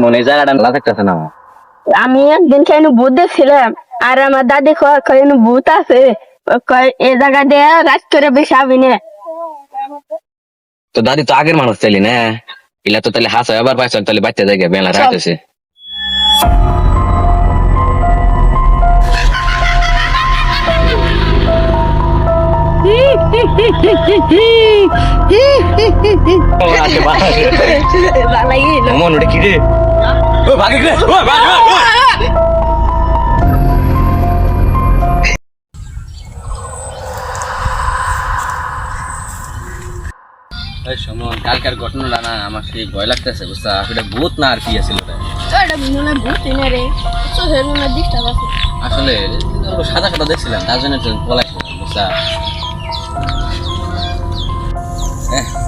মনে জায়গাটা না থাকতেছে না। আমি একদিন কেন ভূত দেখছিলাম, আর আমার দাদি কেন ভূত আছে, এ জায়গা দিয়ে রাত করে বেশি আবি না। তো দাদি তো আগের মানুষ চাইলি না, ইলা তো তাহলে হাসা আবার পাইছ, তাহলে বাচ্চা জায়গা বেলা রাত আছে। মন ওটা কি রে? কালকার ঘটনাটা না আমার সেই ভয় লাগতেছে, বুঝছা? আসলে ভূত না আর কি আছিল আসলে সাদা সাদা দেখছিলাম, তার জন্য পলাইছিলাম, বুঝছা?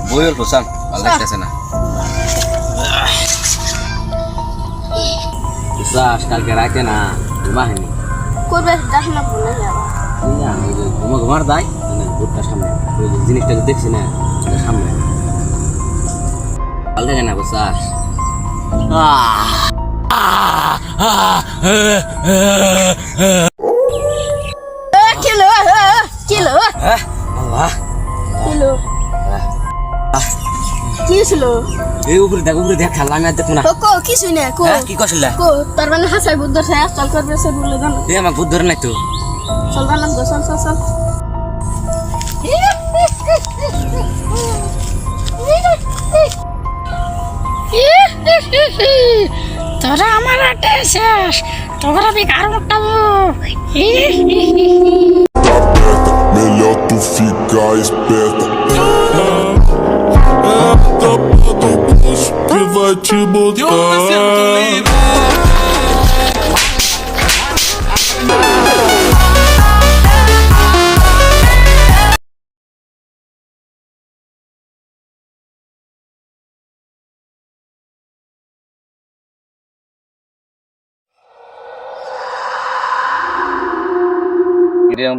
বই অল্প চান, ভালো লাগতেছে না। কালকে রাতে না ঘুমাহিনি, ঘুমার দায় ভূতটার সামনে ওই জিনিসটা দেখছি না, সামনে ভালো লাগে না, বুঝছাস? এই উপরে দেখ, উপরে দেখ, খেলা আমি আর দেখবো না। কি করছিল? তার মানে হাসাই বুদ্ধ চল করবে সে বলে জানো আমার ভূত ধরে নাই তো। চল বানাম গো, চল চল চল। তোরা আমার আটে শেষ, তোরা আমি কারো উঠাবো। Melhor tu ficar esperta. Do bucho que vai te botar.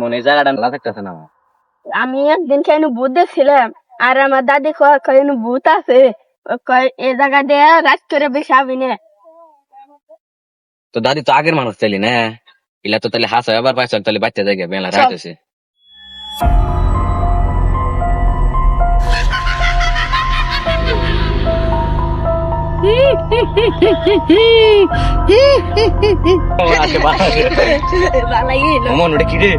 মনে জায়গাটা না থাকতেছে না। আমি একদিন কেন ভূত দেখছিলাম, আর আমার দাদি কেন ভূত আছে, এ জায়গা দিয়ে রাত করে বেশি আবি না। তো দাদি তো আগের মানুষ চাইলি না, ইলা তো তাহলে হাসা আবার পাইছ, তাহলে বাচ্চা জায়গা বেলা রাত আছে। মন ওটা কি রে?